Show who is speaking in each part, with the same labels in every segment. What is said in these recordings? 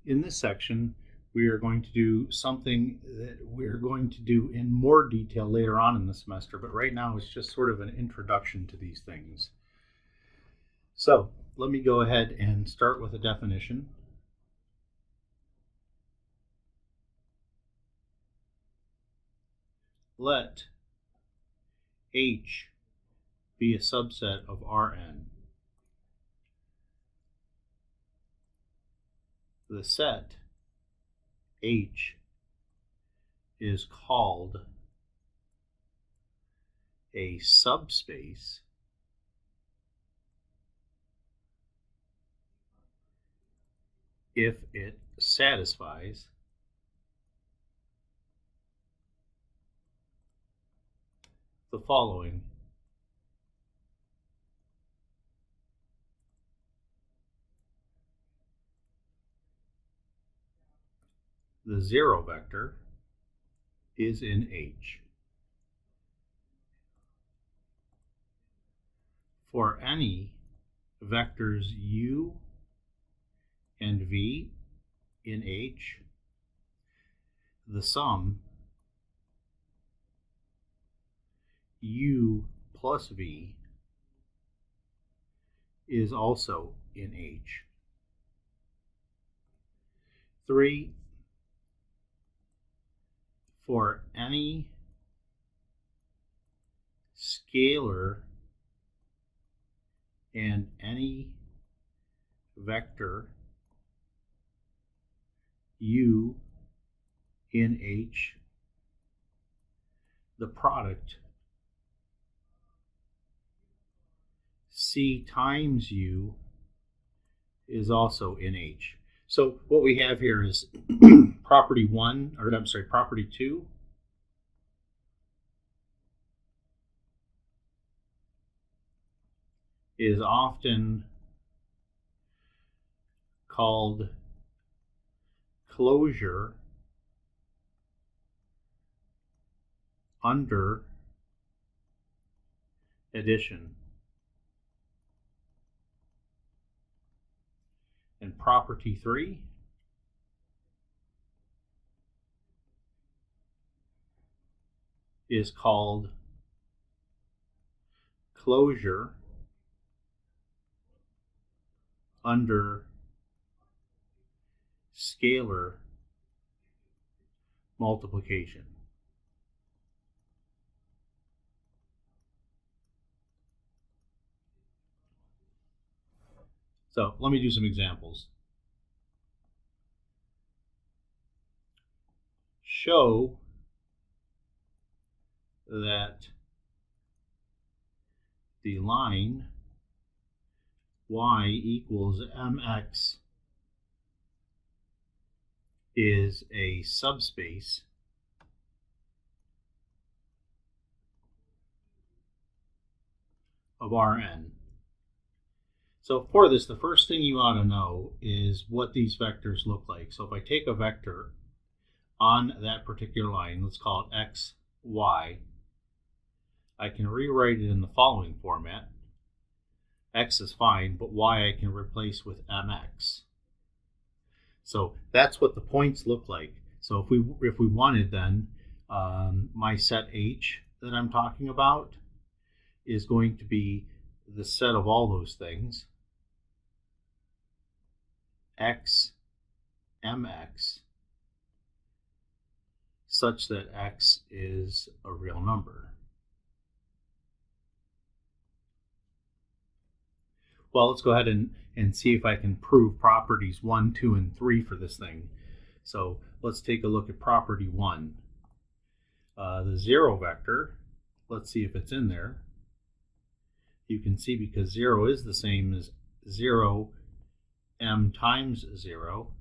Speaker 1: In this section, we are going to do something that we're going to do in more detail later on in the semester, but right now it's just sort of an introduction to these things. So let me go ahead and start with a definition. Let H be a subset of Rn. The set H is called a subspace if it satisfies the following. The zero vector is in H. For any vectors u and v in H, the sum u plus v is also in H. 3. For any scalar and any vector u in H, the product C times u is also in H. So what we have here is property 2 is often called closure under addition. And property 3 is called closure under scalar multiplication. So let me do some examples. Show that the line y equals mx is a subspace of Rn. So for this, the first thing you ought to know is what these vectors look like. So if I take a vector on that particular line, let's call it x, y, I can rewrite it in the following format. X is fine, but y I can replace with mx. So that's what the points look like. So if we wanted, then my set H that I'm talking about is going to be the set of all those things, x, mx, such that x is a real number. Well, let's go ahead and see if I can prove properties 1, 2, and 3 for this thing. So let's take a look at property 1. The zero vector, let's see if it's in there. You can see because 0 is the same as 0 m times 0,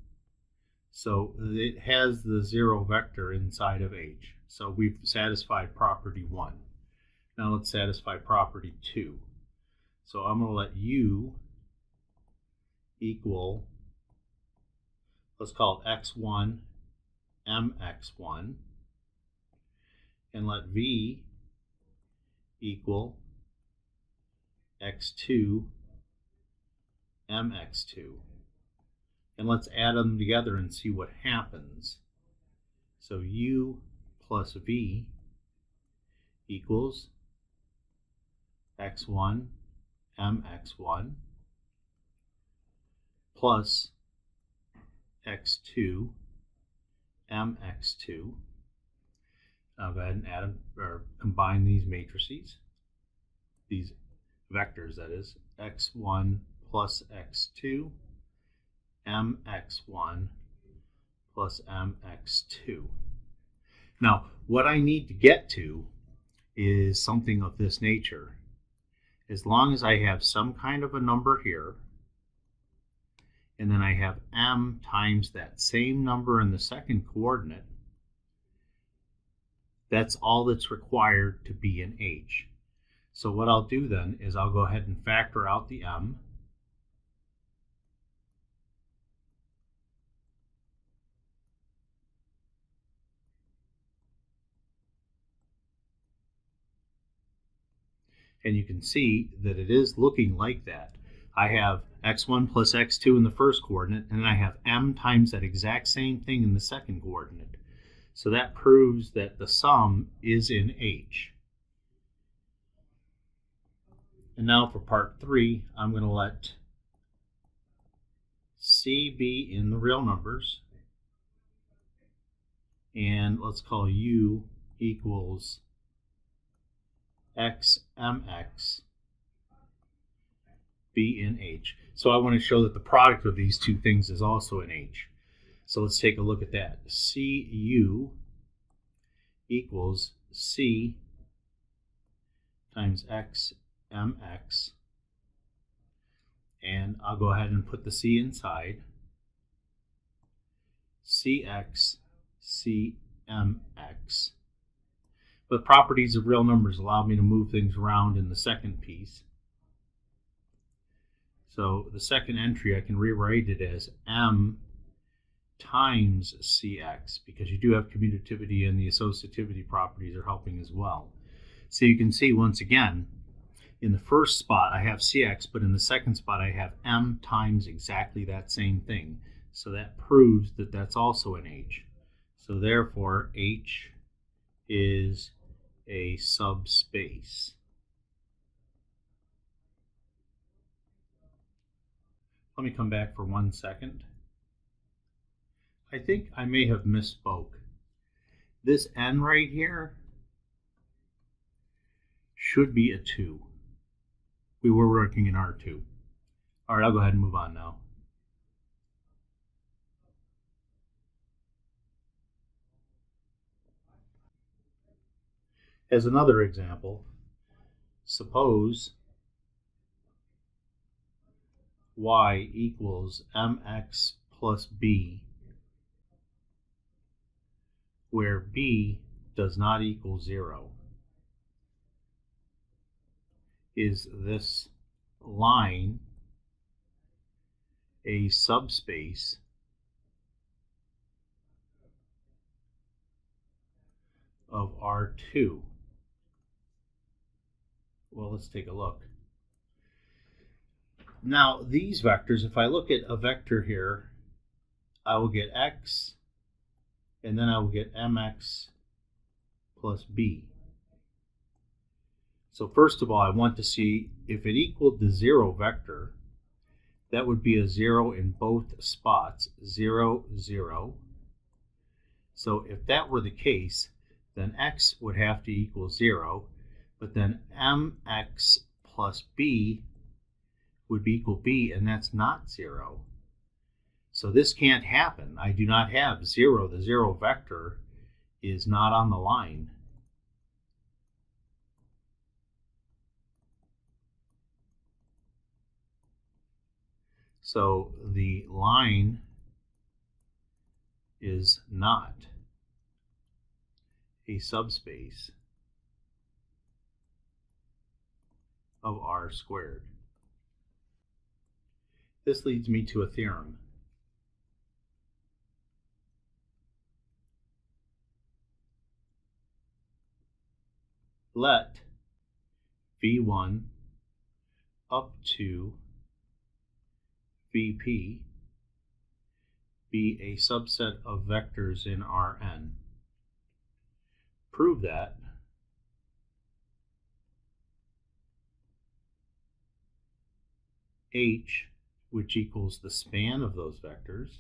Speaker 1: so it has the zero vector inside of H. So we've satisfied property 1. Now let's satisfy property 2. So I'm going to let u equal, let's call it x1 mx1, and let v equal x2 mx2. And let's add them together and see what happens. So u plus v equals x1 mx1 plus x2 mx2. I'll go ahead and add them, or combine these matrices, these vectors, that is, x1 plus x2 mx1 plus mx2. Now, what I need to get to is something of this nature. As long as I have some kind of a number here, and then I have m times that same number in the second coordinate, that's all that's required to be in H. So what I'll do then is I'll go ahead and factor out the m. And you can see that it is looking like that. I have x1 plus x2 in the first coordinate, and then I have m times that exact same thing in the second coordinate. So that proves that the sum is in H. And now for part 3, I'm going to let C be in the real numbers. And let's call U equals x mx be in H. So I want to show that the product of these two things is also in H. So let's take a look at that. Cu equals C times x mx. And I'll go ahead and put the C inside. Cx cmx. But properties of real numbers allow me to move things around in the second piece. So the second entry, I can rewrite it as m times cx, because you do have commutativity and the associativity properties are helping as well. So you can see once again, in the first spot I have cx, but in the second spot I have m times exactly that same thing. So that proves that that's also in H. So therefore H is a subspace. Let me come back for 1 second. I think I may have misspoke. This n right here should be a 2. We were working in R2. All right, I'll go ahead and move on now. As another example, suppose y equals mx plus b, where b does not equal 0. Is this line a subspace of R2? Well, let's take a look. Now, these vectors, if I look at a vector here, I will get x, and then I will get mx plus b. So first of all, I want to see if it equaled the 0 vector, that would be a 0 in both spots, 0, 0. So if that were the case, then x would have to equal 0, but then mx plus b would be equal b, and that's not 0. So this can't happen. I do not have 0. The 0 vector is not on the line. So the line is not a subspace of R squared. This leads me to a theorem. Let V1 up to Vp be a subset of vectors in Rn. Prove that. H, which equals the span of those vectors,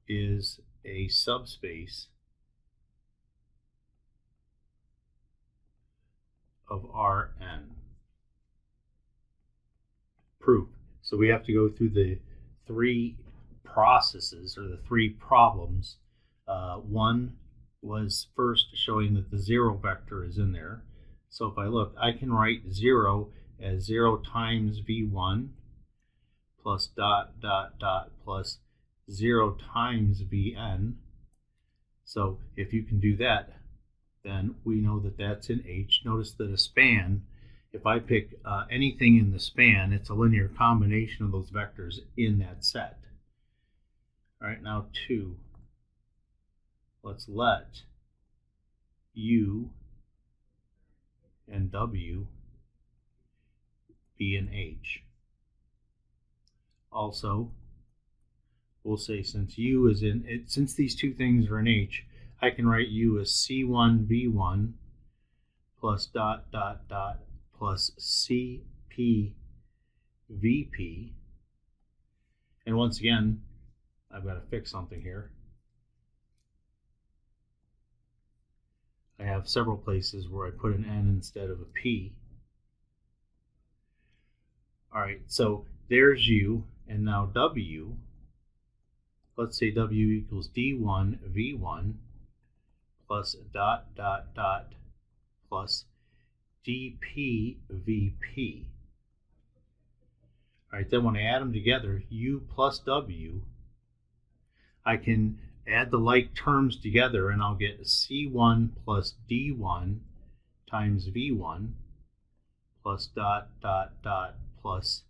Speaker 1: is a subspace of Rn. Proof. So we have to go through the three processes, or the three problems. One was first showing that the 0 vector is in there. So if I look, I can write 0 as 0 times v1 plus dot dot dot plus 0 times vn. So if you can do that, then we know that that's in H. Notice that a span, if I pick anything in the span, it's a linear combination of those vectors in that set. All right, now 2. Let's let U and W be in H. Also, we'll say since U is in it, since these two things are in H, I can write U as C1V1 plus dot dot dot plus CPVP. And once again, I've got to fix something here. I have several places where I put an N instead of a P. All right, so there's U, and now W. Let's say W equals D1 V1 plus dot dot dot plus dP VP. All right, then when I add them together, U plus W, I can add the like terms together and I'll get C1 plus D1 times V1 plus dot dot dot plus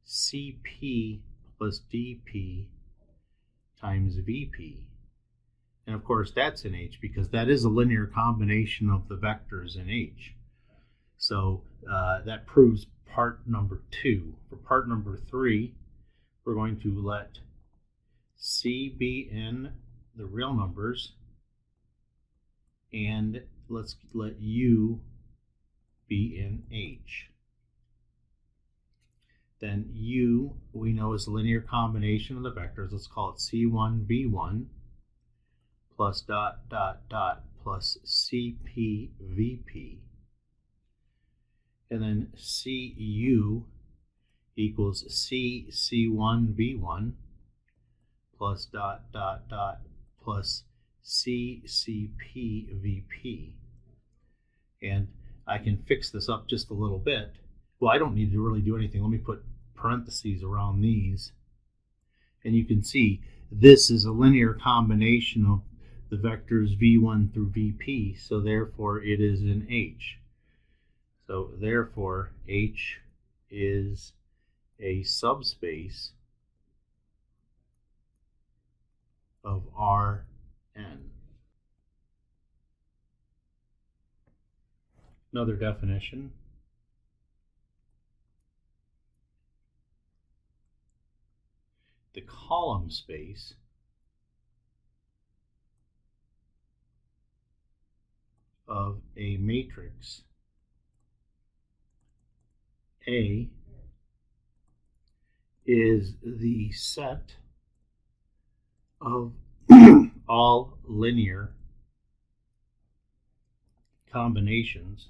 Speaker 1: CP plus DP times VP. And of course that's in H because that is a linear combination of the vectors in H. So that proves part number 2. For part number 3, we're going to let C be in the real numbers, and let's let U be in H. Then U, we know, is a linear combination of the vectors. Let's call it C1 V1 plus dot dot dot plus CP VP. And then CU equals C1 V1 plus dot dot dot plus CP VP. And I can fix this up just a little bit. Well, I don't need to really do anything. Let me put parentheses around these. And you can see this is a linear combination of the vectors V1 through VP, so therefore it is in H. So therefore H is a subspace of Rn. Another definition. The column space of a matrix A is the set of all linear combinations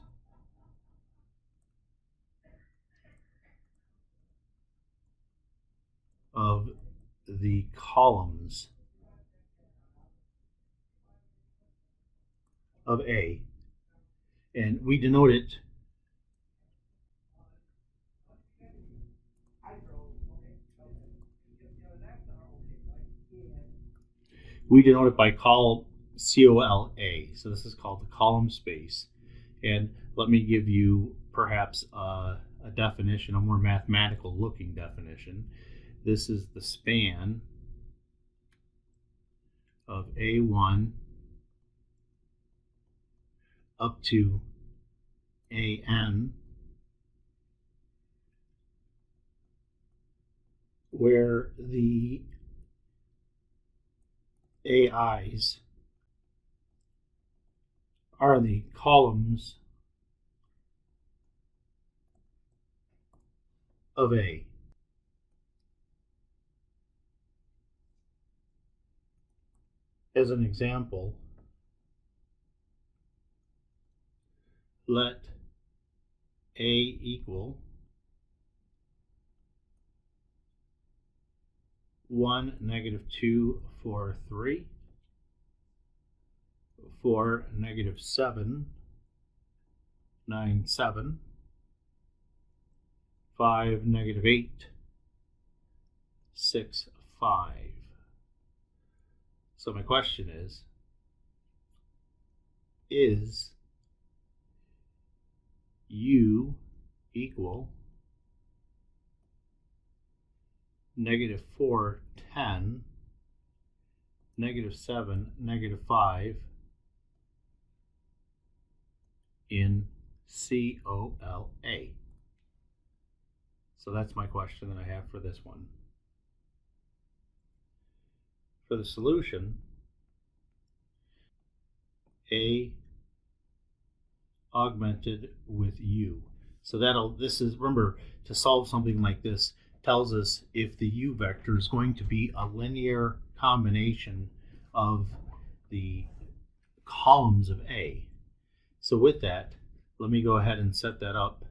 Speaker 1: of the columns of A, and we denote it by COLA. So this is called the column space. And let me give you perhaps a definition, a more mathematical looking definition. This is the span of A1 up to AN, where the AIs are the columns of A. As an example, let A equal 1, -2, 4, 3, 4, -7, 9, 7, 5, -8, 6, 5. So my question is U equal -4, 10, -7, -5 in COLA? So that's my question that I have for this one. For the solution, A augmented with U. So remember, to solve something like this tells us if the U vector is going to be a linear combination of the columns of A. So with that, let me go ahead and set that up.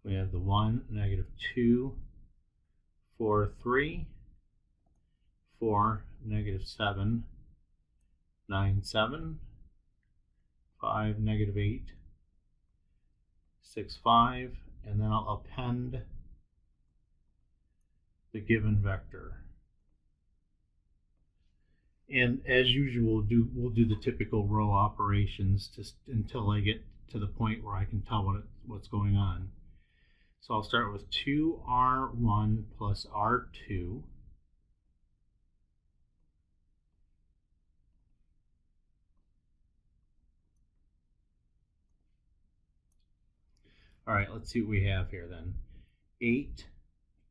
Speaker 1: We have the 1, -2, 4, 3, 4, -7, 9, 7, 5, -8, 6, 5, and then I'll append the given vector. And as usual, we'll do the typical row operations just until I get to the point where I can tell what's going on. So I'll start with 2R1 plus R2. All right, let's see what we have here then. 8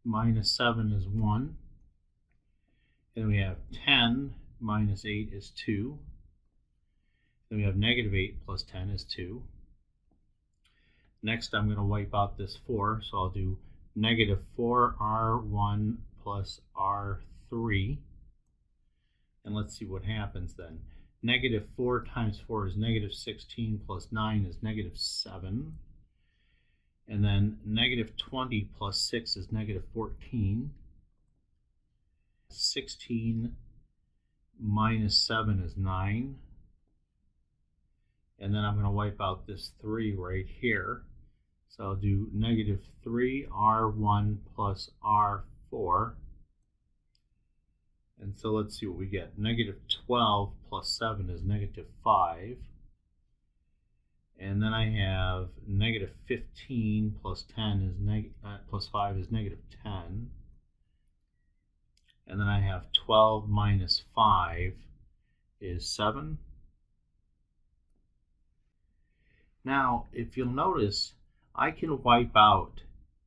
Speaker 1: minus 7 is 1. Then we have 10 minus 8 is 2. Then we have -8 plus 10 is 2. Next, I'm going to wipe out this 4, so I'll do -4R1 plus R3. And let's see what happens then. -4 times 4 is -16 plus 9 is -7. And then -20 plus 6 is -14. 16 minus 7 is 9. And then I'm going to wipe out this 3 right here. So I'll do -3R1 plus R4. And so let's see what we get. -12 plus 7 is -5. And then I have -15 plus 10 is plus 5 is -10. And then I have 12 minus 5 is 7. Now, if you'll notice, I can wipe out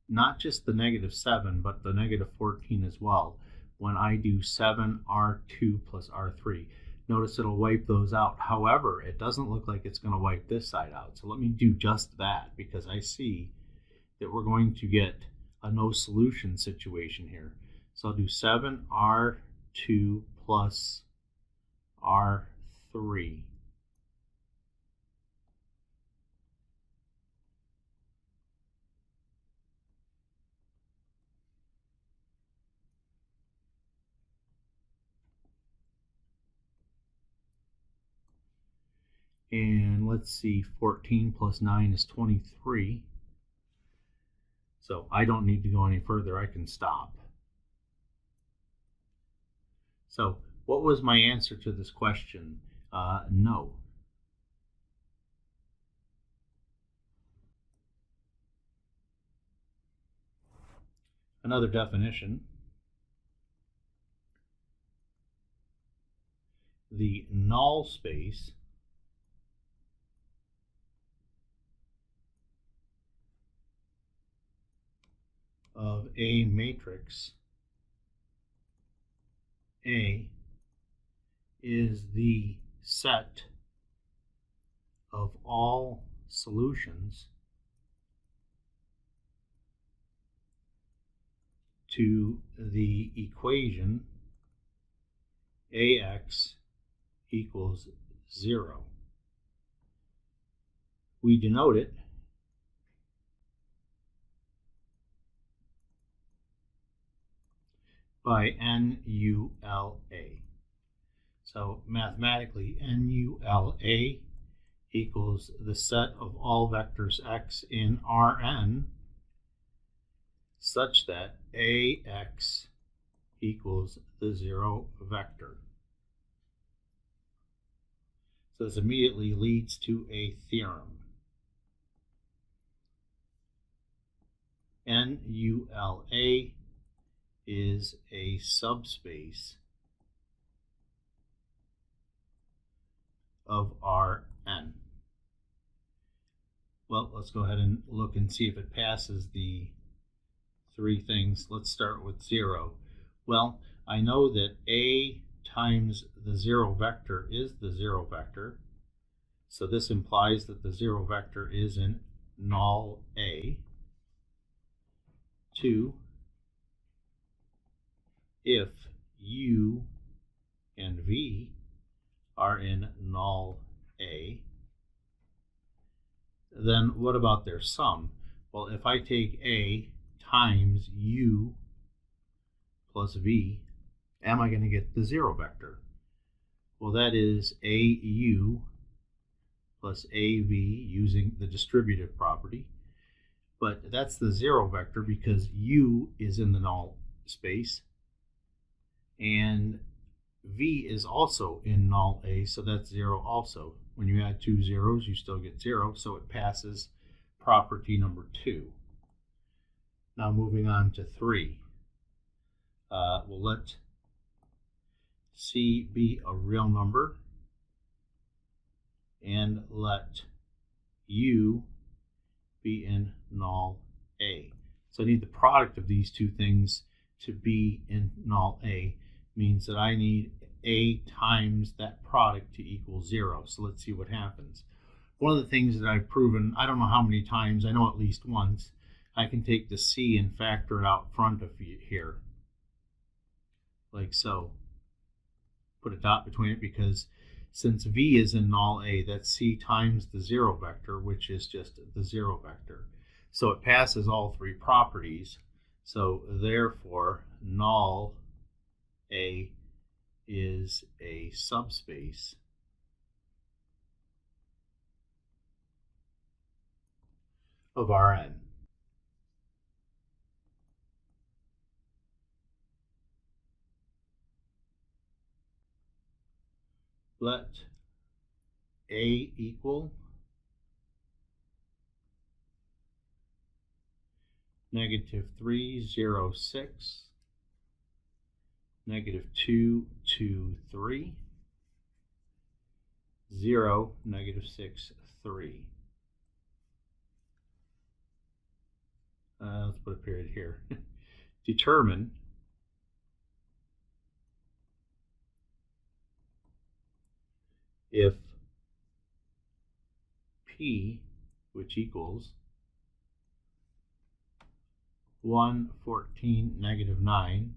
Speaker 1: not just the -7, but the -14 as well when I do 7R2 plus R3. Notice it'll wipe those out. However, it doesn't look like it's going to wipe this side out. So let me do just that, because I see that we're going to get a no solution situation here. So I'll do 7R2 plus R3. And let's see, 14 plus 9 is 23. So I don't need to go any further. I can stop. So what was my answer to this question? No. Another definition. the null space of a matrix A is the set of all solutions to the equation AX equals 0. We denote it by NULA. So mathematically, NULA equals the set of all vectors x in Rn such that AX equals the 0 vector. So this immediately leads to a theorem. NULA is a subspace of Rn. Well, let's go ahead and look and see if it passes the three things. Let's start with 0. Well, I know that A times the 0 vector is the 0 vector. So this implies that the 0 vector is in null A. 2, if U and V are in null A, then what about their sum? Well, if I take A times U plus V, am I going to get the 0 vector? Well, that is AU plus AV using the distributive property. But that's the 0 vector because U is in the null space and V is also in null A, so that's 0 also. When you add two zeros, you still get 0, so it passes property number 2. Now moving on to 3. We'll let C be a real number and let U be in null A. So I need the product of these two things to be in null A. Means that I need A times that product to equal 0. So let's see what happens. One of the things that I've proven, I don't know how many times, I know at least once, I can take the C and factor it out front of here, like so. Put a dot between it because since V is in null A, that's C times the 0 vector, which is just the 0 vector. So it passes all three properties. So therefore, null A is a subspace of Rn. Let A equal -306, -223, 0, -6, 3. Let's put a period here. Determine if P, which equals 1, 14, -9,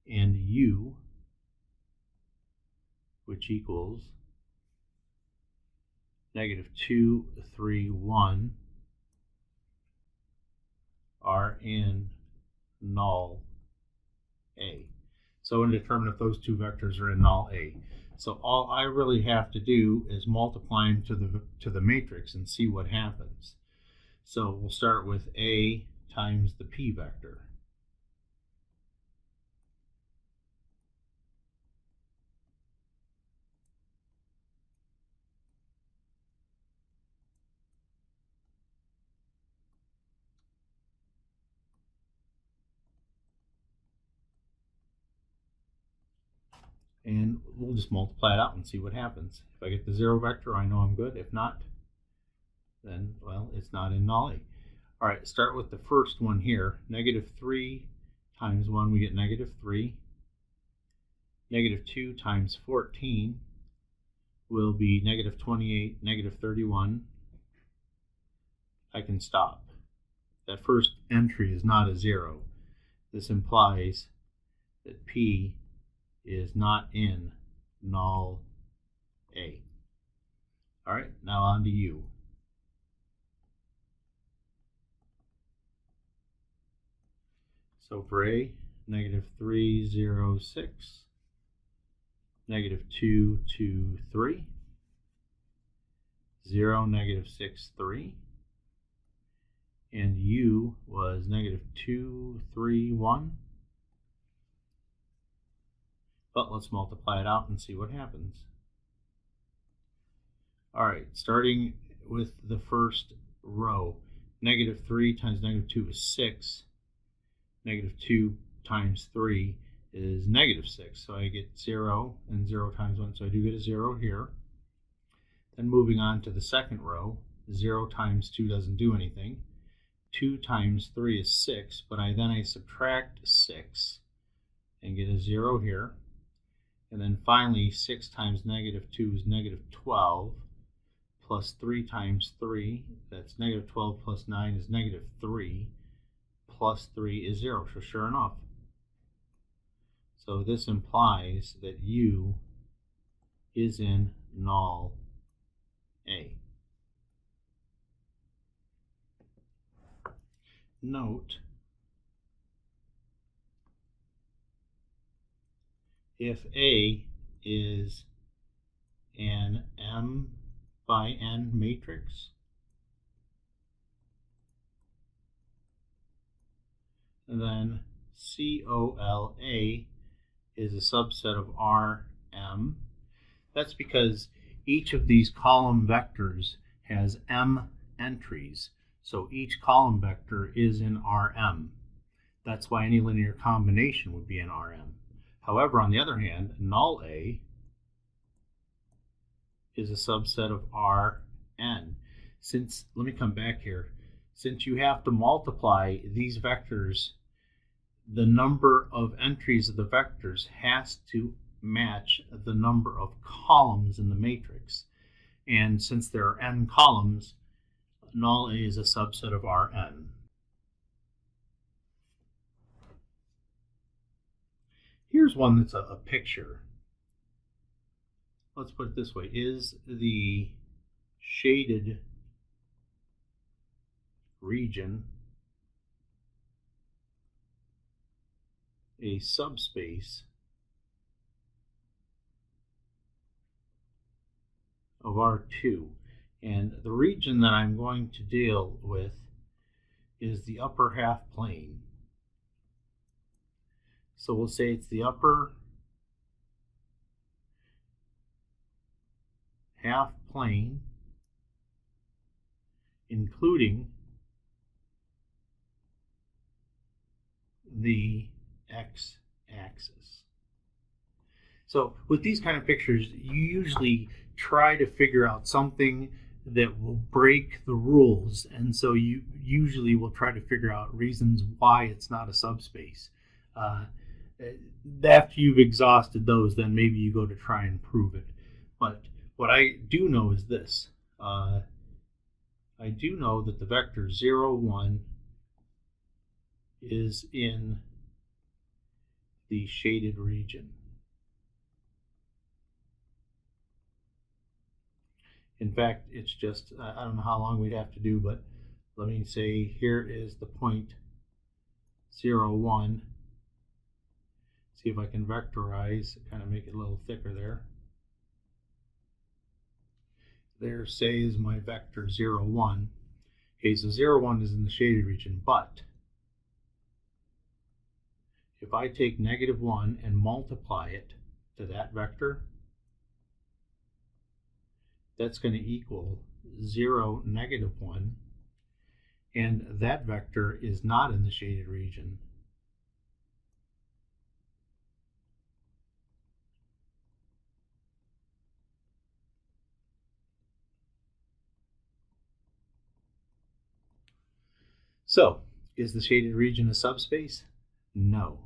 Speaker 1: and U, which equals -2, 3, 1, are in null A. So I'm going to determine if those two vectors are in null A. So all I really have to do is multiply them to the matrix and see what happens. So we'll start with A times the P vector. And we'll just multiply it out and see what happens. If I get the 0 vector, I know I'm good. If not, then, well, it's not in null A. All right, start with the first one here. Negative 3 times 1, we get negative 3. Negative 2 times 14 will be negative 28, negative 31. I can stop. That first entry is not a 0. This implies that P is not in null A. All right, now on to U. So for A, negative 3, 0, 6, negative 2, 2, 3, 0, negative 6, 3, and U was negative 2, 3, 1. But let's multiply it out and see what happens. All right, starting with the first row, negative 3 times negative 2 is 6. Negative 2 times 3 is negative 6. So I get 0 and 0 times 1. So I do get a 0 here. Then moving on to the second row, 0 times 2 doesn't do anything. 2 times 3 is 6, but then I subtract 6 and get a 0 here. And then finally, 6 times negative 2 is negative 12, plus 3 times 3, that's negative 12 plus 9 is negative 3, plus 3 is 0. So sure enough. So this implies that U is in null A. Note, if A is an M by N matrix, then COLA is a subset of Rm. That's because each of these column vectors has M entries, so each column vector is in Rm. That's why any linear combination would be in Rm. However, on the other hand, null A is a subset of Rn. Let me come back here. Since you have to multiply these vectors, the number of entries of the vectors has to match the number of columns in the matrix. And since there are n columns, null A is a subset of Rn. Here's one that's a picture. Let's put it this way. Is the shaded region a subspace of R2? And the region that I'm going to deal with is the upper half plane. So we'll say it's the upper half plane, including the x-axis. So with these kind of pictures, you usually try to figure out something that will break the rules, and so you usually will try to figure out reasons why it's not a subspace. After you've exhausted those, then maybe you go to try and prove it. But what I do know is this. I do know that the vector 0, 1 is in the shaded region. In fact, it's just, I don't know how long we'd have to do, but let me say here is the point 0, 1. See if I can vectorize, kind of make it a little thicker there. There, say, is my vector 0, 1. Okay, so 0, 1 is in the shaded region, but if I take negative 1 and multiply it to that vector, that's going to equal 0, negative 1, and that vector is not in the shaded region. So, is the shaded region a subspace? No.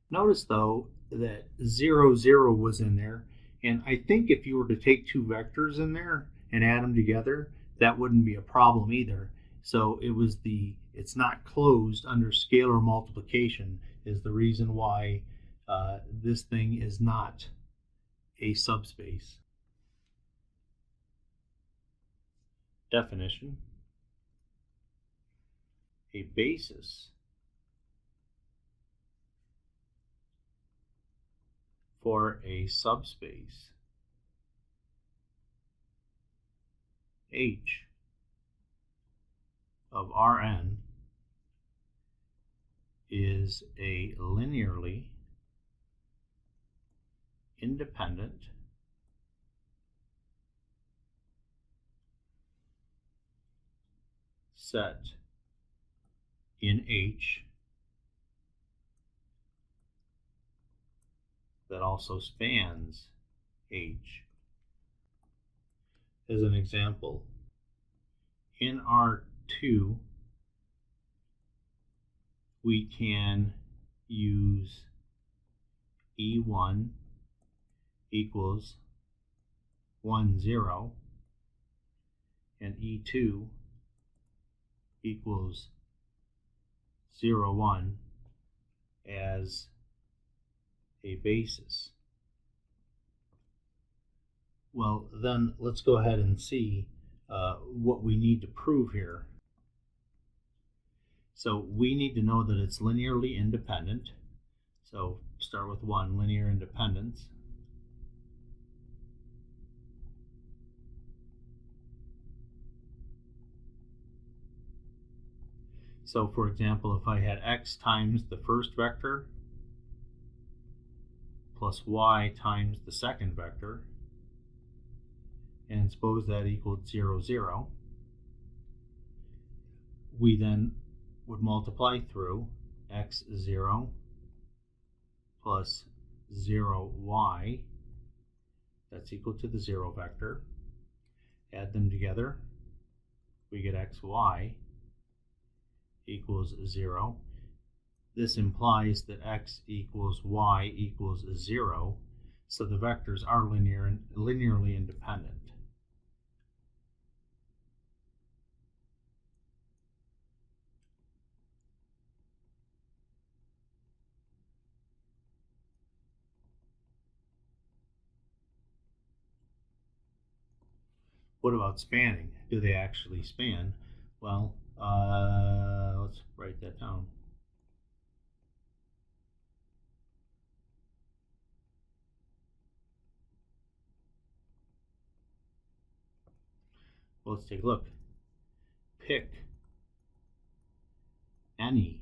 Speaker 1: Notice though that 0, 0 was in there, and I think if you were to take two vectors in there and add them together, that wouldn't be a problem either. So it's not closed under scalar multiplication is the reason why this thing is not a subspace. Definition: a basis for a subspace H of Rn is a linearly independent set in H that also spans H. As an example, in R2 we can use E1 equals 1, 0 and E2 equals 0, 1 as a basis. Well, then let's go ahead and see what we need to prove here. So we need to know that it's linearly independent. So start with 1, linear independence. So for example, if I had x times the first vector plus y times the second vector, and suppose that equaled 0, 0, we then would multiply through x0 plus 0y, that's equal to the 0 vector. Add them together, we get xy equals 0. This implies that x equals y equals 0, so the vectors are linearly independent. What about spanning? Do they actually span? Well, let's write that down. Well, let's take a look. Pick any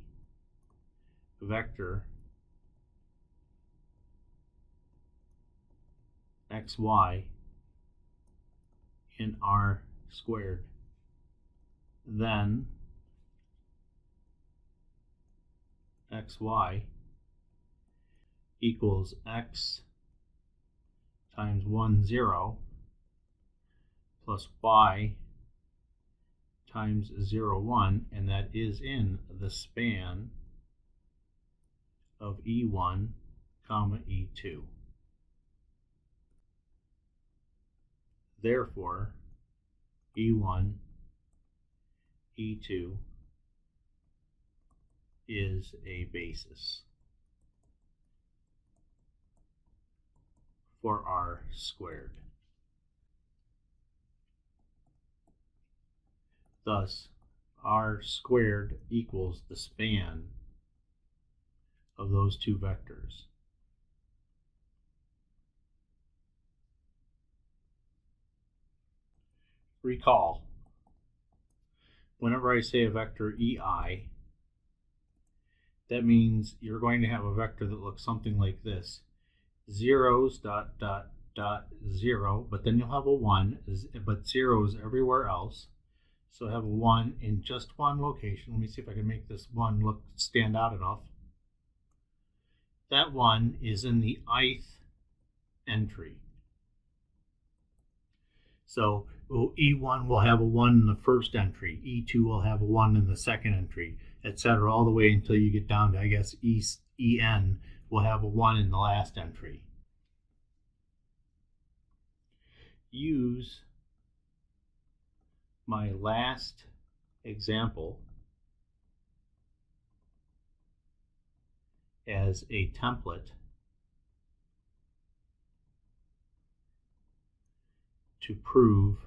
Speaker 1: vector xy in R squared. Then xy equals x times 1, 0 plus y times 0, 1, and that is in the span of E1, comma E2. Therefore, E1, E2 is a basis for R squared. Thus, R squared equals the span of those two vectors. Recall, whenever I say a vector EI, that means you're going to have a vector that looks something like this. Zeros, dot, dot, dot, 0, but then you'll have a 1, but 0 is everywhere else. So I have a 1 in just one location. Let me see if I can make this 1 stand out enough. That 1 is in the ith entry. So E1 will have a 1 in the first entry, E2 will have a 1 in the second entry, etc., all the way until you get down to, I guess, En will have a 1 in the last entry. Use my last example as a template to prove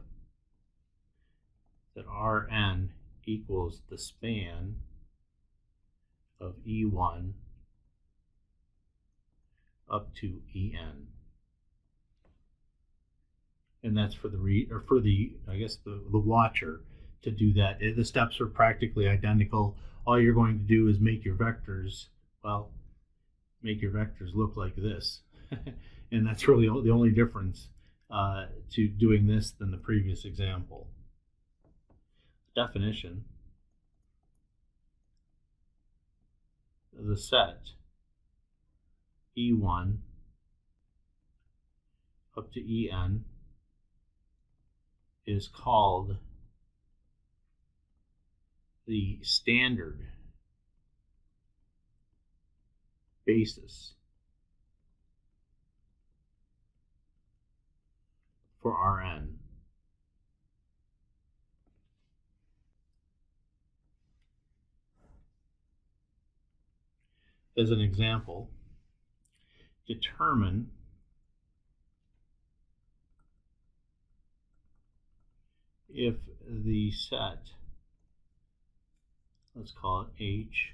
Speaker 1: that Rn equals the span of E1 up to En. And that's for the I guess the watcher to do that. The steps are practically identical. All you're going to do is make your vectors, well, make your vectors look like this. And that's really the only difference to doing this than the previous example. Definition: the set E1 up to En is called the standard basis for Rn. As an example, determine if the set, let's call it H,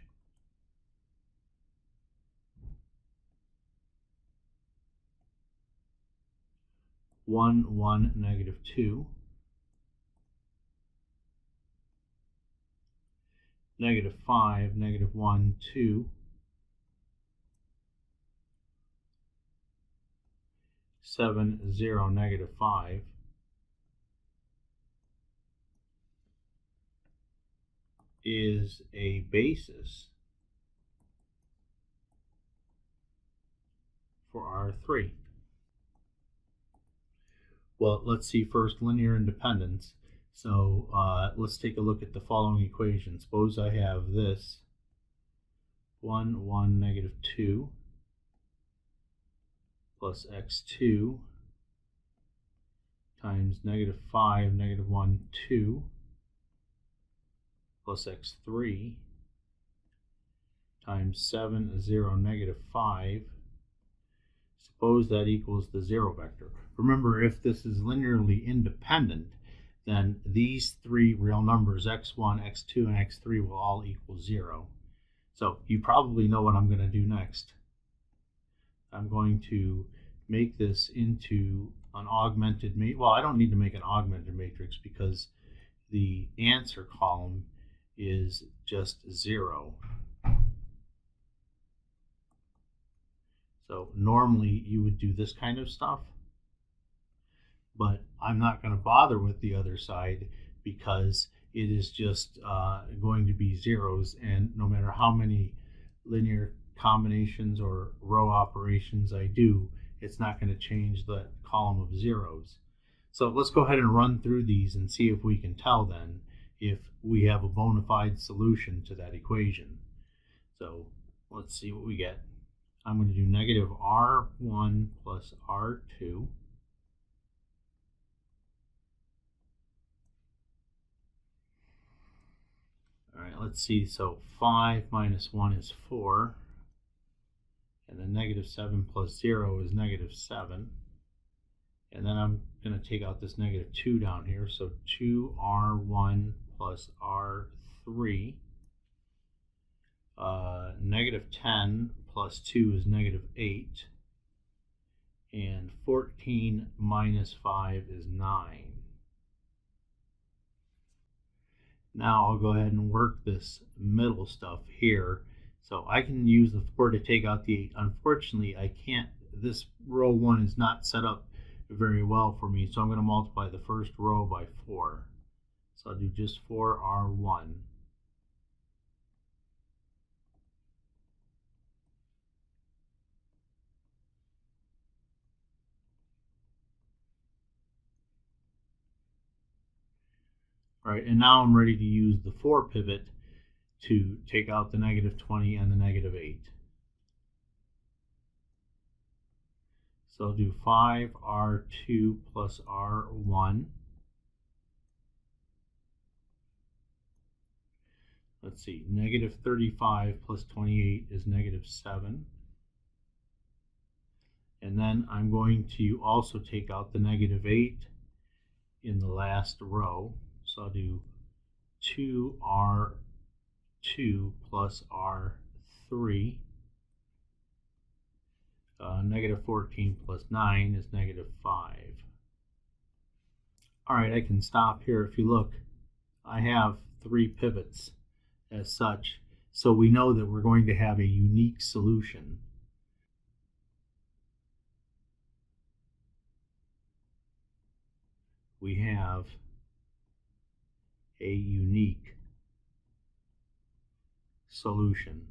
Speaker 1: (1, 1, -2), -5, -1, 2, 7, 0, -5, is a basis for R3. Well, let's see first linear independence. So let's take a look at the following equation. Suppose I have this 1, 1, -2 plus x2 times -5, -1, 2 plus x3 times 7, 0, -5. Suppose that equals the 0 vector. Remember, if this is linearly independent, then these three real numbers, x1, x2, and x3, will all equal 0. So you probably know what I'm going to do next. I'm going to make this into an augmented matrix. Well, I don't need to make an augmented matrix because the answer column is just 0. So normally you would do this kind of stuff, but I'm not going to bother with the other side because it is just going to be zeros, and no matter how many linear combinations or row operations I do, it's not going to change the column of zeros. So let's go ahead and run through these and see if we can tell then if we have a bona fide solution to that equation. So let's see what we get. I'm going to do -R1 plus R2 All right, let's see. So 5 minus 1 is 4. And then -7 plus 0 is -7. And then I'm going to take out this -2 down here. So 2R1 plus R3. -10 plus 2 is -8. And 14 minus 5 is 9. Now I'll go ahead and work this middle stuff here. So I can use the 4 to take out the 8. Unfortunately, I can't. This row 1 is not set up very well for me, so I'm going to multiply the first row by 4. So I'll do just 4R1. All right, and now I'm ready to use the for pivot to take out the -20 and the -8. So I'll do 5r2 plus r1. Let's see, -35 plus 28 is -7. And then I'm going to also take out the -8 in the last row. So I'll do 2r2 plus r3. -14 plus 9 is -5. Alright, I can stop here. If you look, I have 3 pivots as such, so we know that we're going to have a unique solution. We have a unique solution.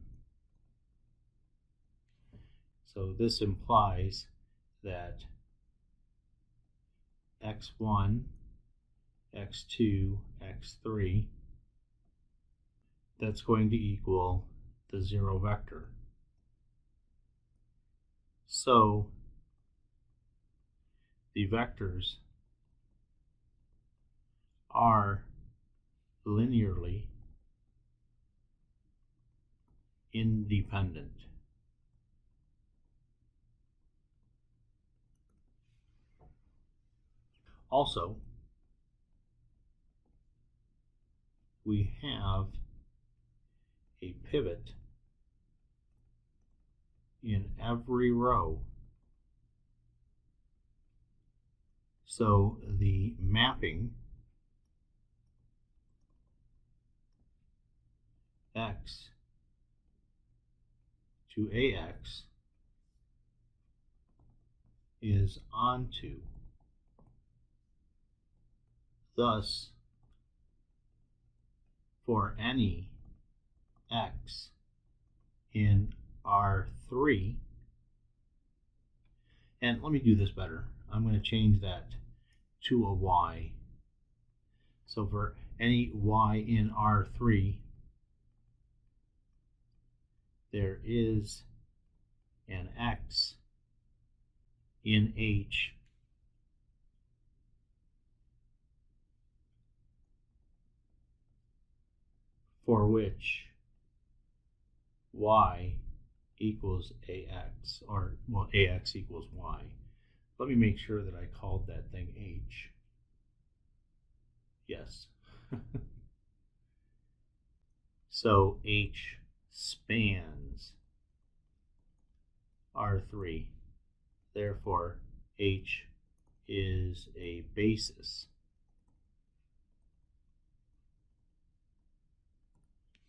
Speaker 1: So this implies that x1, x2, x3, that's going to equal the 0 vector. So the vectors are linearly independent. Also, we have a pivot in every row. So the mapping x to ax is onto. Thus, for any x in R3, and let me do this better. I'm going to change that to a y. So for any y in R3, there is an x in H for which y equals ax, or, well, ax equals y. Let me make sure that I called that thing H. Yes. So H spans R3. Therefore, H is a basis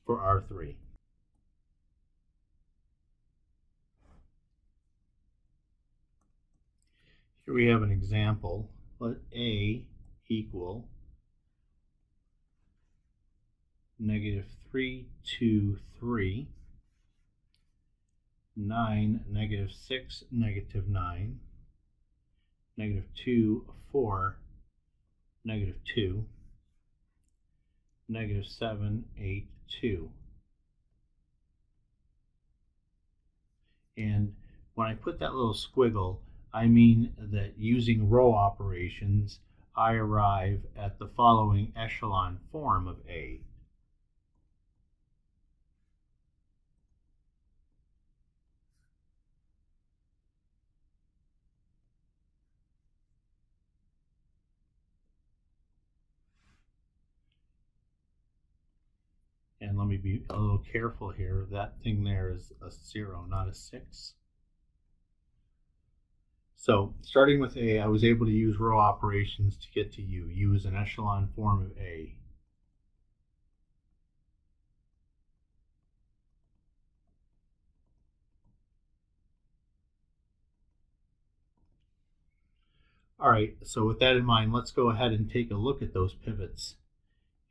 Speaker 1: for R3. Here we have an example. Let A equal -3, 2, 3, 9, -6, -9, -2, 4, -2, -7, 8, 2. And when I put that little squiggle, I mean that using row operations, I arrive at the following echelon form of A. And let me be a little careful here. That thing there is a 0, not a 6. So starting with A, I was able to use row operations to get to U. U is an echelon form of A. All right, so with that in mind, let's go ahead and take a look at those pivots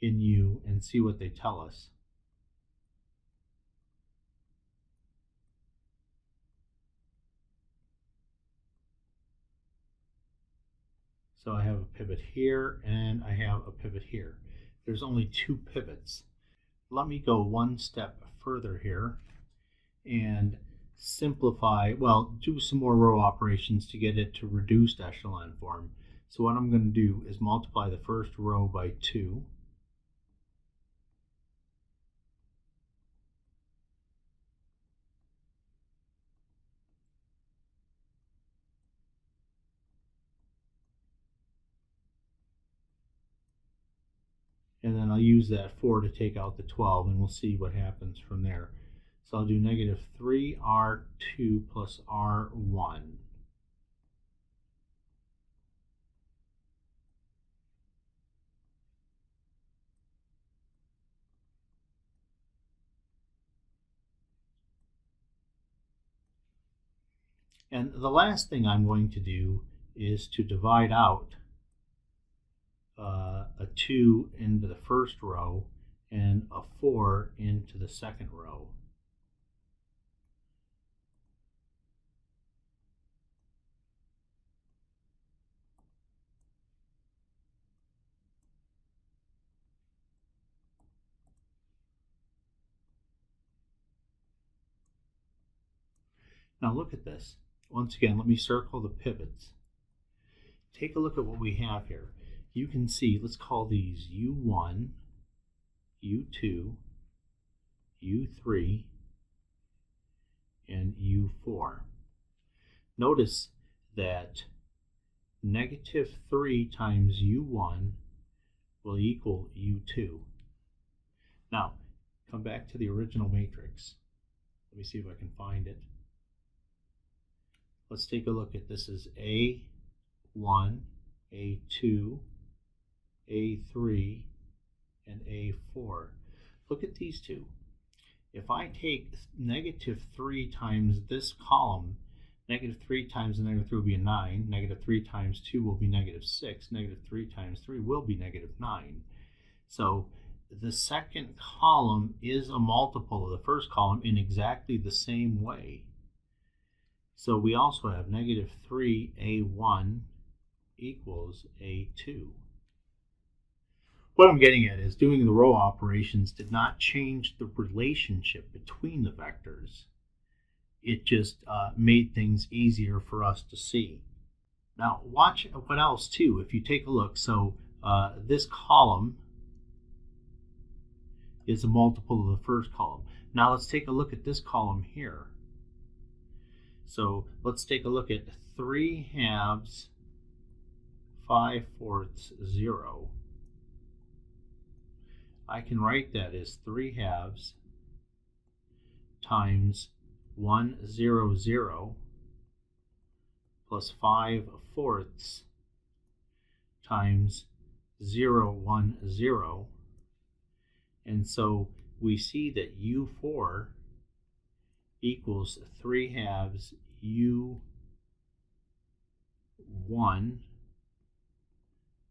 Speaker 1: in U and see what they tell us. So I have a pivot here and I have a pivot here. there's only 2 pivots. Let me go one step further here and simplify, well, do some more row operations to get it to reduced echelon form. So what I'm going to do is multiply the first row by 2. And then I'll use that 4 to take out the 12, and we'll see what happens from there. So I'll do negative 3r2 plus r1. And the last thing I'm going to do is to divide out a 2 into the first row and a 4 into the second row. Now look at this. Once again, let me circle the pivots. Take a look at what we have here. You can see, let's call these U1, U2, U3, and U4. Notice that negative 3 times U1 will equal U2. Now, come back to the original matrix. Let me see if I can find it. Let's take a look at this as A1, A2, A3, and A4. Look at these two. If I take negative 3 times this column, negative 3 times negative 3 will be a 9, negative 3 times 2 will be negative 6, negative 3 times 3 will be negative 9. So the second column is a multiple of the first column in exactly the same way. So we also have negative 3a1 equals a2. What I'm getting at is doing the row operations did not change the relationship between the vectors. It just made things easier for us to see. Now watch what else too. If you take a look, so this column is a multiple of the first column. Now let's take a look at this column here. So let's take a look at 3 halves, 5 fourths, 0. I can write that as 3 halves times 1, 0, 0 plus 5 fourths times 0, 1, 0. And so we see that U4 equals 3 halves U1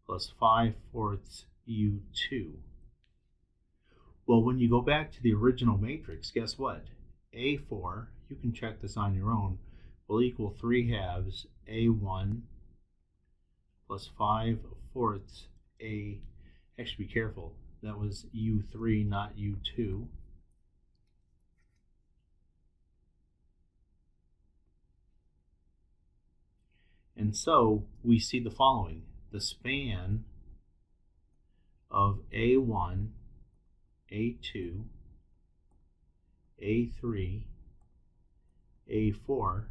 Speaker 1: plus 5 fourths U2. Well, when you go back to the original matrix, guess what? A4, you can check this on your own, will equal 3 halves A1 plus 5 fourths A. Actually, be careful. That was U3, not U2. And so we see the following. The span of A1, A2, A3, A4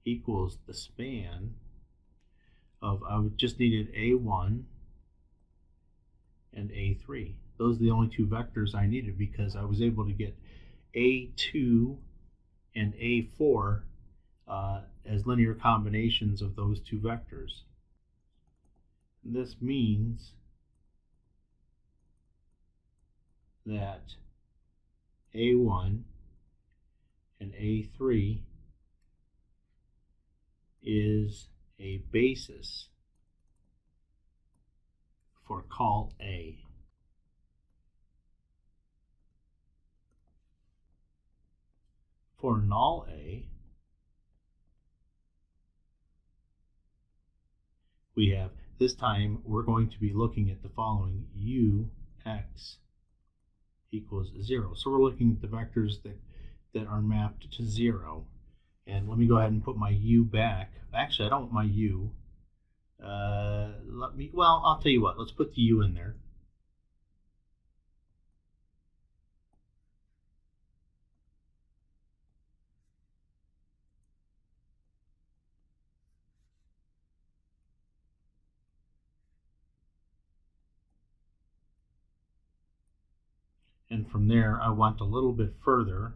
Speaker 1: equals the span of, I just needed A1 and A3. Those are the only two vectors I needed because I was able to get A2 and A4 as linear combinations of those two vectors. This means that A1 and A3 is a basis for call A. For null A, we have this time we're going to be looking at the following: ux equals 0. So we're looking at the vectors that are mapped to 0. And let me go ahead and put my u back. Actually, I don't want my u. Well, I'll tell you what. Let's put the u in there. And from there, I want a little bit further.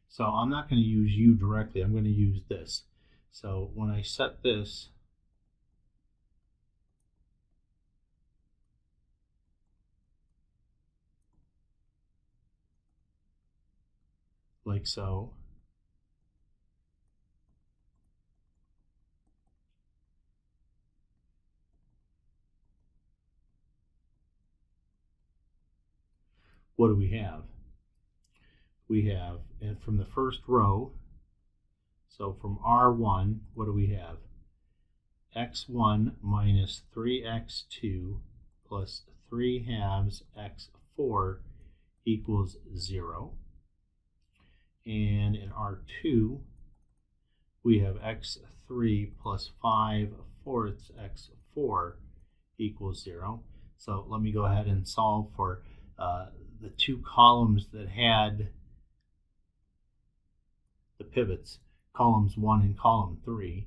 Speaker 1: So I'm not going to use u directly. I'm going to use this. So when I set this, like so, what do we have? We have, and from the first row, so from R1, what do we have? x1 minus 3x2 plus 3 halves x4 equals 0. And in R2, we have x3 plus 5 fourths x4 equals 0. So let me go ahead and solve for the two columns that had the pivots, columns 1 and column 3.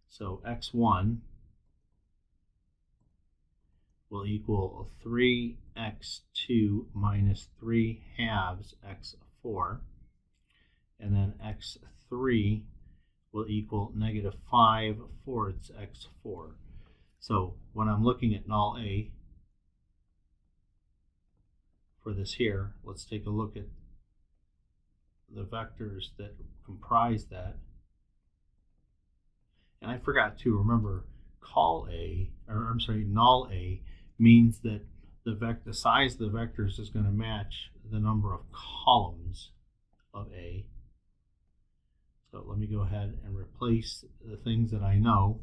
Speaker 1: So x1 will equal 3x2 minus 3 halves x4. And then x3 will equal negative 5 fourths x4. So when I'm looking at null A for this here, let's take a look at the vectors that comprise that. And I forgot to remember, null A means that the size of the vectors is going to match the number of columns of A. So let me go ahead and replace the things that I know.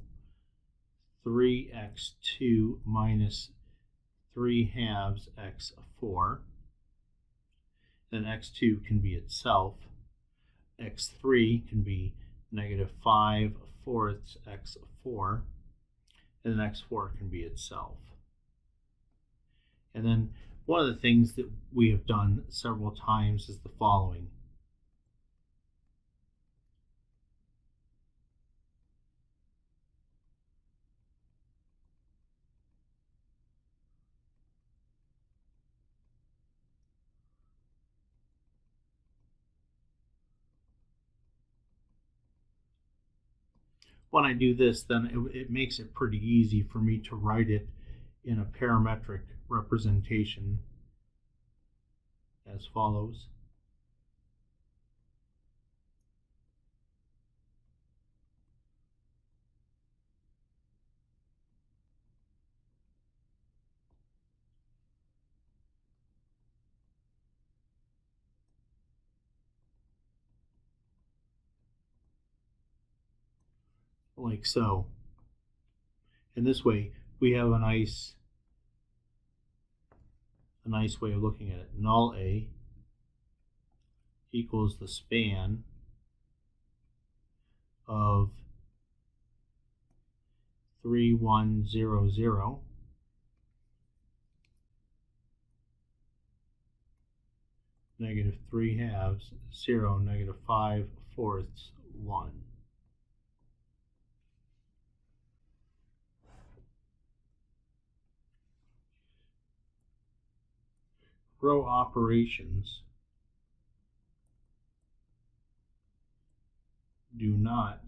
Speaker 1: 3x2 minus 3 halves x4. Then x2 can be itself. x3 can be negative 5 fourths x4. And then x4 can be itself. And then one of the things that we have done several times is the following. When I do this, then it makes it pretty easy for me to write it in a parametric representation as follows. Like so. And this way, we have a nice way of looking at it. Null A equals the span of 3, 1, 0, 0, negative 3 halves, 0, negative 5 fourths, 1. Row operations do not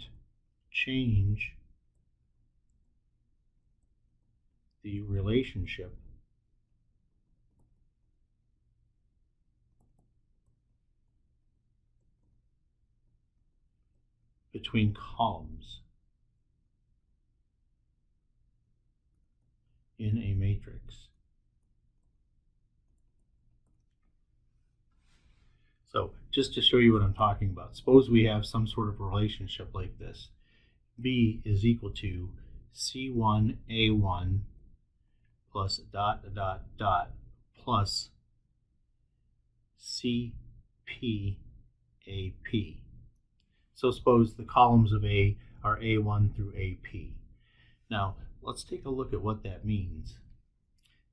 Speaker 1: change the relationship between columns in a matrix. So just to show you what I'm talking about, suppose we have some sort of relationship like this. B is equal to C1A1 plus dot dot dot plus CPAP. So suppose the columns of A are A1 through AP. Now let's take a look at what that means.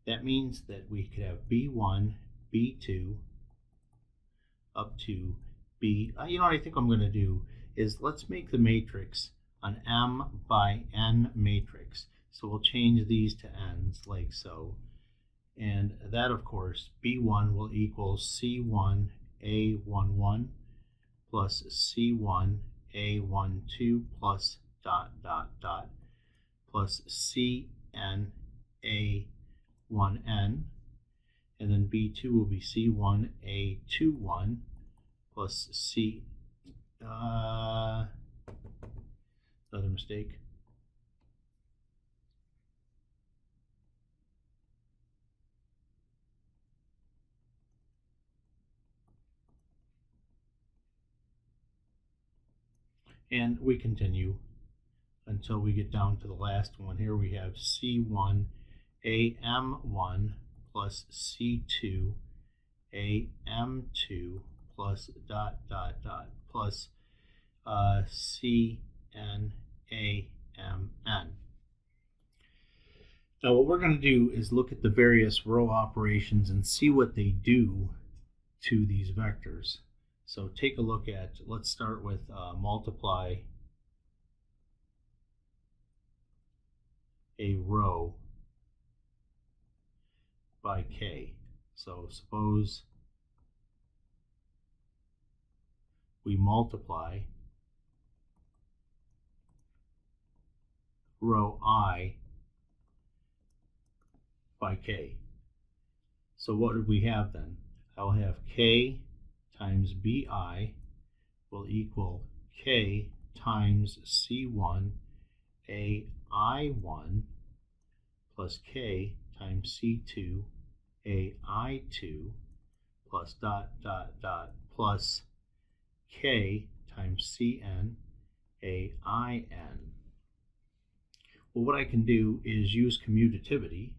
Speaker 1: That means that we could have B1, B2, up to B. You know what I think I'm going to do is let's make the matrix an M by N matrix. So we'll change these to N's like so. And that, of course, B1 will equal C1A11 plus C1A12 plus dot dot dot plus CNA1N. And then B2 will be C1A21 plus another mistake. And we continue until we get down to the last one. Here we have C1AM1 plus C2AM2 plus dot dot dot plus CNAMN. Now what we're going to do is look at the various row operations and see what they do to these vectors. So take a look at, let's start with multiply a row by k. So suppose we multiply row I by k. So what do we have then? I'll have k times bi will equal k times c1 ai1 plus k times c2 ai2 plus dot dot dot plus k times cn ain. Well, what I can do is use commutativity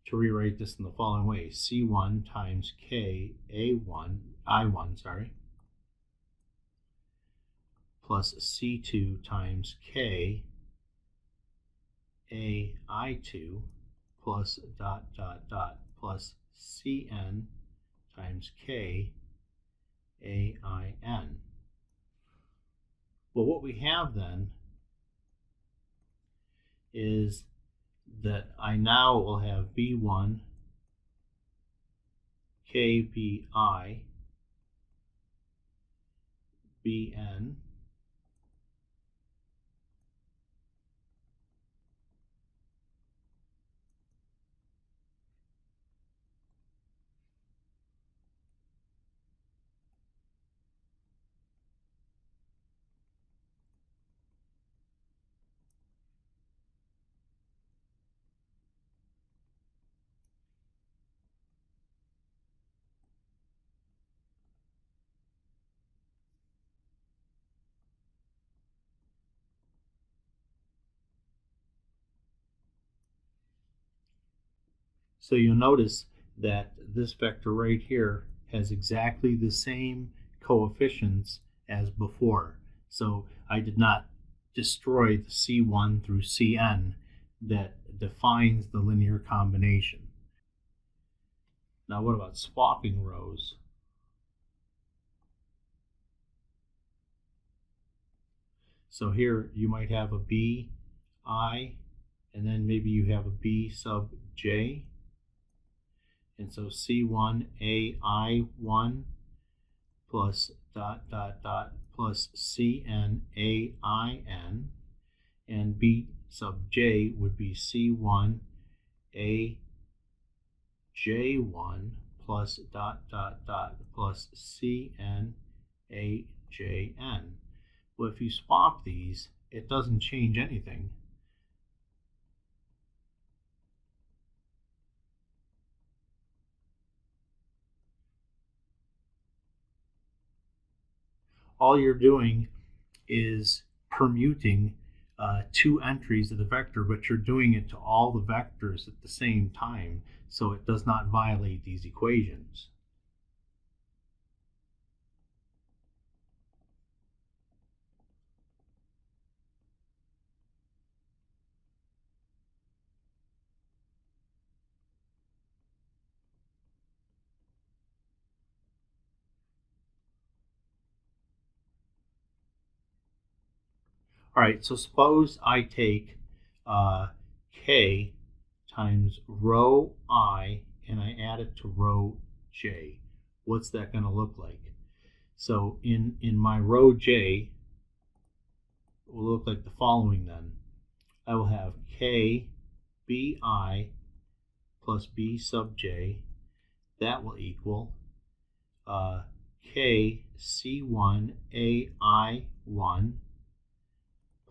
Speaker 1: to rewrite this in the following way: c1 times k a1 I1 plus c2 times k ai2 plus dot dot dot plus cn times k ain. Well, what we have then is that I now will have b1 kbi bn So you'll notice that this vector right here has exactly the same coefficients as before. So I did not destroy the C1 through Cn that defines the linear combination. Now what about swapping rows? So here you might have a B, I, and then maybe you have a B sub j. And so C1 AI1 plus dot dot dot plus CN AIN, and B sub j would be C1 AJ1 plus dot dot dot plus CN AJN. Well, if you swap these, it doesn't change anything. all you're doing is permuting two entries of the vector, but you're doing it to all the vectors at the same time, so it does not violate these equations. All right, so suppose I take k times row I and I add it to row j. What's that going to look like? So in my row j, it will look like the following then. I will have k bi plus b sub j. That will equal k c1 ai1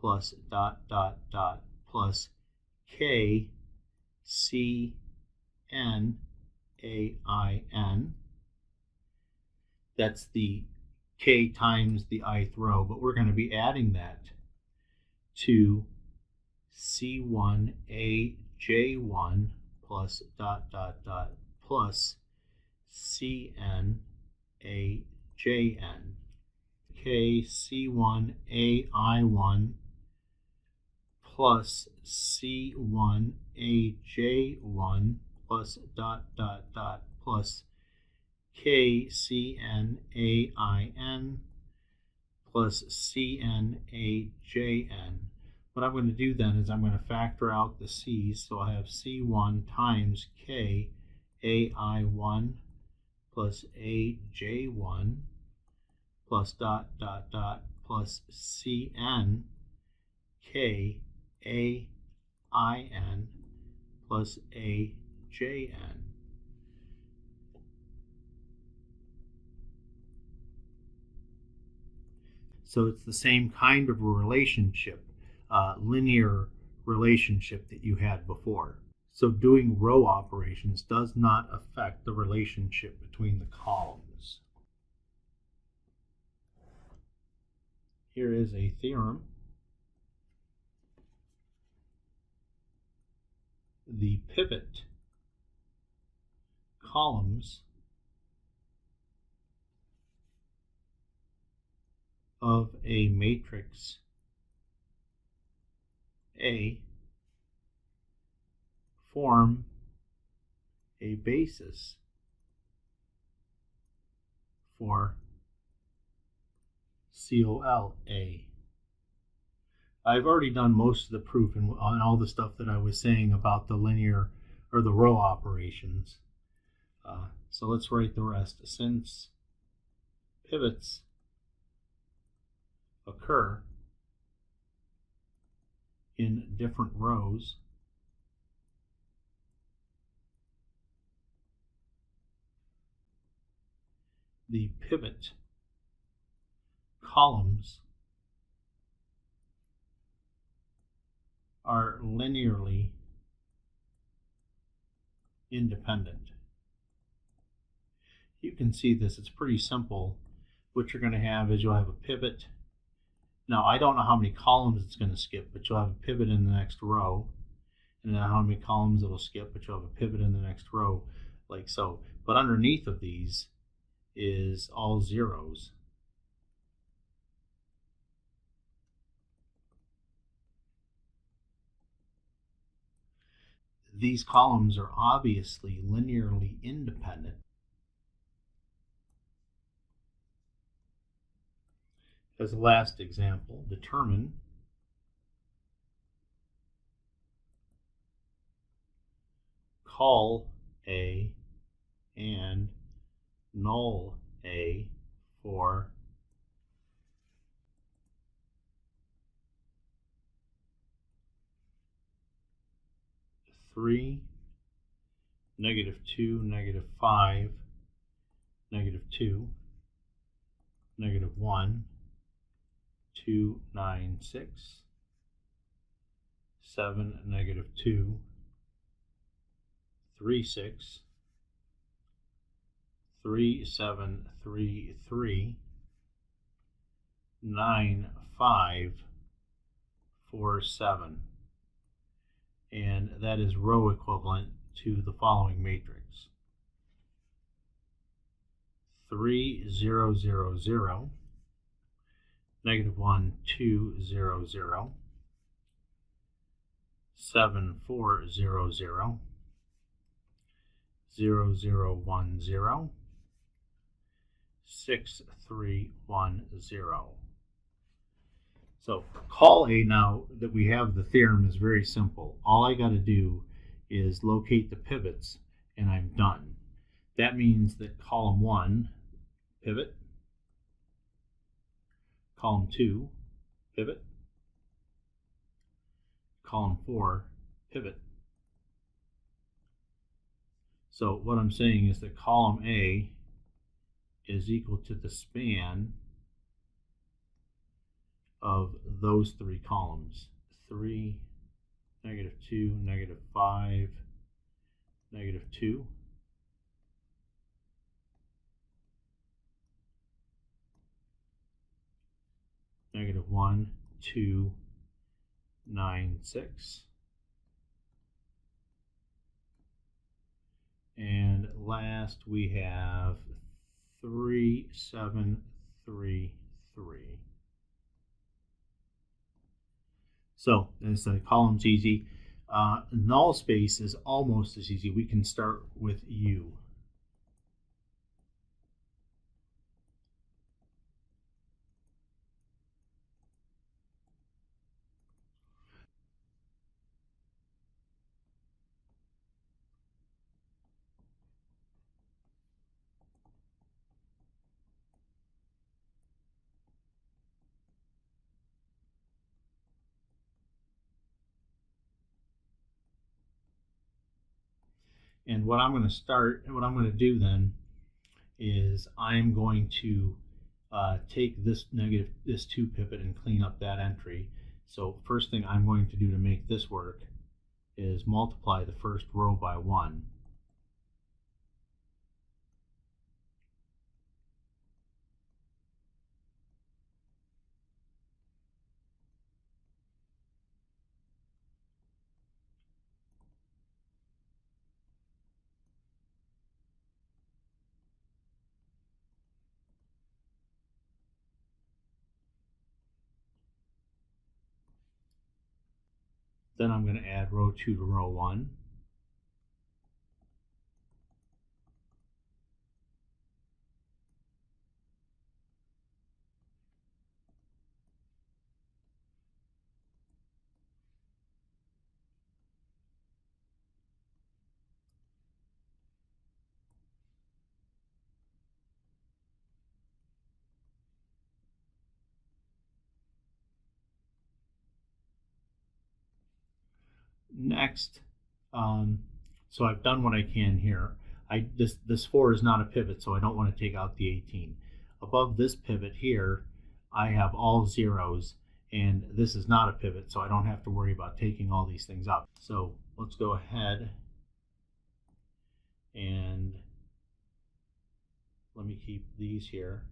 Speaker 1: plus dot dot dot plus k c n a I n. That's the k times the ith row, but we're going to be adding that to c1 a j1 plus dot dot dot plus cn a jn. K c1 a I1 plus c1 a j1 plus dot dot dot plus k cn a I n plus cn a jn. What I'm going to do then is I'm going to factor out the c's, so I have c1 times k ai1 plus aj1 plus dot dot dot plus cn k a I n plus a j n. So it's the same kind of a relationship, linear relationship that you had before. So doing row operations does not affect the relationship between the columns. Here is a theorem. The pivot columns of a matrix A form a basis for COL A. I've already done most of the proof and all the stuff that I was saying about the linear or the row operations. So let's write the rest. Since pivots occur in different rows, the pivot columns are linearly independent. You can see this, it's pretty simple. What you're going to have is you'll have a pivot. Now I don't know how many columns it's going to skip, but you'll have a pivot in the next row, and then how many columns it'll skip, but you'll have a pivot in the next row, like so. But underneath of these is all zeros. These columns are obviously linearly independent. As a last example, determine call A and null A for -3, -2, -5, -2, -1, 2, 9, 6, 7, -2, 3, 6, 3, 7, 3, 3, 9547. And that is row equivalent to the following matrix: 3 0 0 0, -1 2 0 0, 7 4 0 0, 0 0 1 0, 6 3 1 0. So call A now that we have the theorem is very simple. All I got to do is locate the pivots and I'm done. That means that column 1, pivot, column 2, pivot, column 4, pivot. So what I'm saying is that column A is equal to the span of those three columns: 3, -2, -5, -2. -1, 2, 9, 6. And last we have 3, 7, 3, 3. So as the column's easy. Null space is almost as easy. We can start with U. And what I'm going to do then is I'm going to take this 2 pivot and clean up that entry. So first thing I'm going to do to make this work is multiply the first row by 1. Then I'm going to add row 2 to row 1. Next, so I've done what I can here. This 4 is not a pivot, so I don't want to take out the 18. Above this pivot here, I have all zeros, and this is not a pivot, so I don't have to worry about taking all these things out. So let's go ahead and let me keep these here.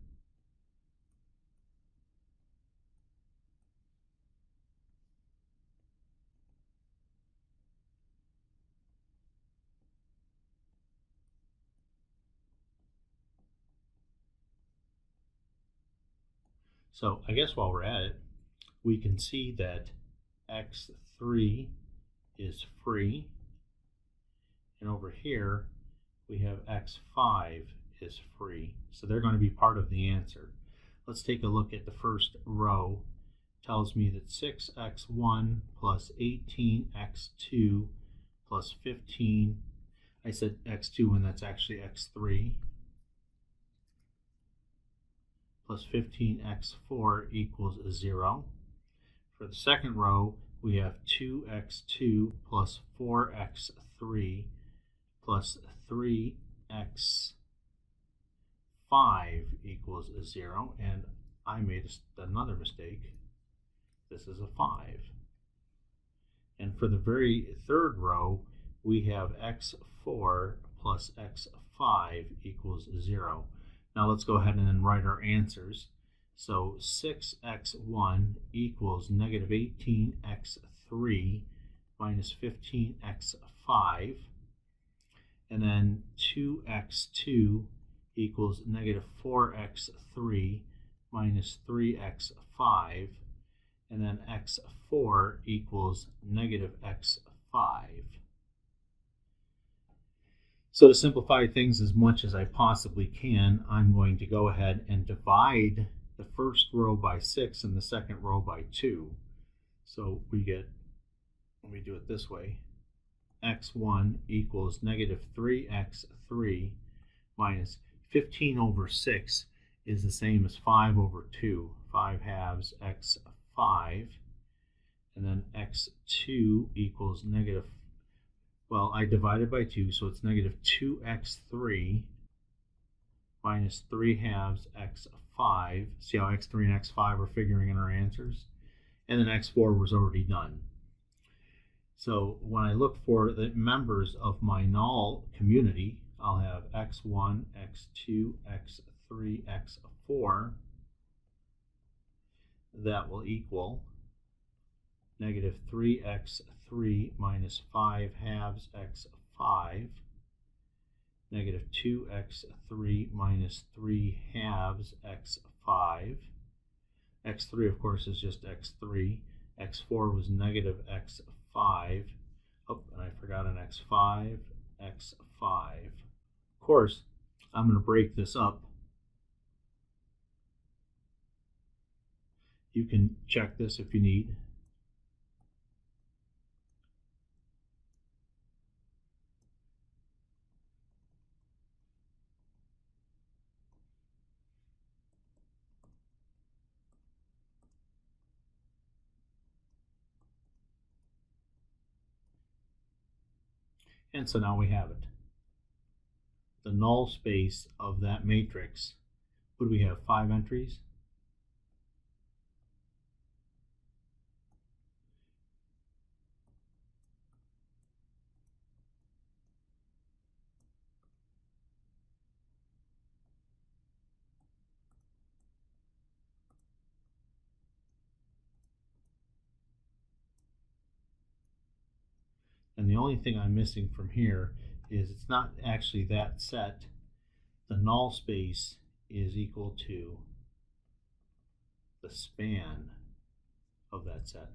Speaker 1: So I guess while we're at it, we can see that x3 is free, and over here we have x5 is free. So they're going to be part of the answer. Let's take a look at the first row. It tells me that 6x1 plus 18x2 plus 15. I said x2 when that's actually x3. Plus 15x4 equals 0. For the second row, we have 2x2 plus 4x3 plus 3x5 equals 0. And I made another mistake. This is a 5. And for the very third row, we have x4 plus x5 equals 0. Now let's go ahead and write our answers. So 6x1 equals negative 18x3 minus 15x5. And then 2x2 equals negative 4x3 minus 3x5. And then x4 equals negative x5. So to simplify things as much as I possibly can, I'm going to go ahead and divide the first row by 6 and the second row by 2. So we get, let me do it this way, x1 equals negative 3x3 minus 15 over 6 is the same as 5 over 2, 5 halves x5, and then x2 equals negative, well, I divided by 2, so it's negative 2x3 minus 3 halves x5. See how x3 and x5 are figuring in our answers? And then x4 was already done. So when I look for the members of my null community, I'll have x1, x2, x3, x4. That will equal negative 3x3 minus 5 halves x5, negative 2x3 minus 3 halves x5. x3, of course, is just x3. x4 was negative x5. Oh, and I forgot an x5, x5. Of course, I'm going to break this up. You can check this if you need. And so now we have it. The null space of that matrix, what do we have, 5 entries? And the only thing I'm missing from here is it's not actually that set. The null space is equal to the span of that set.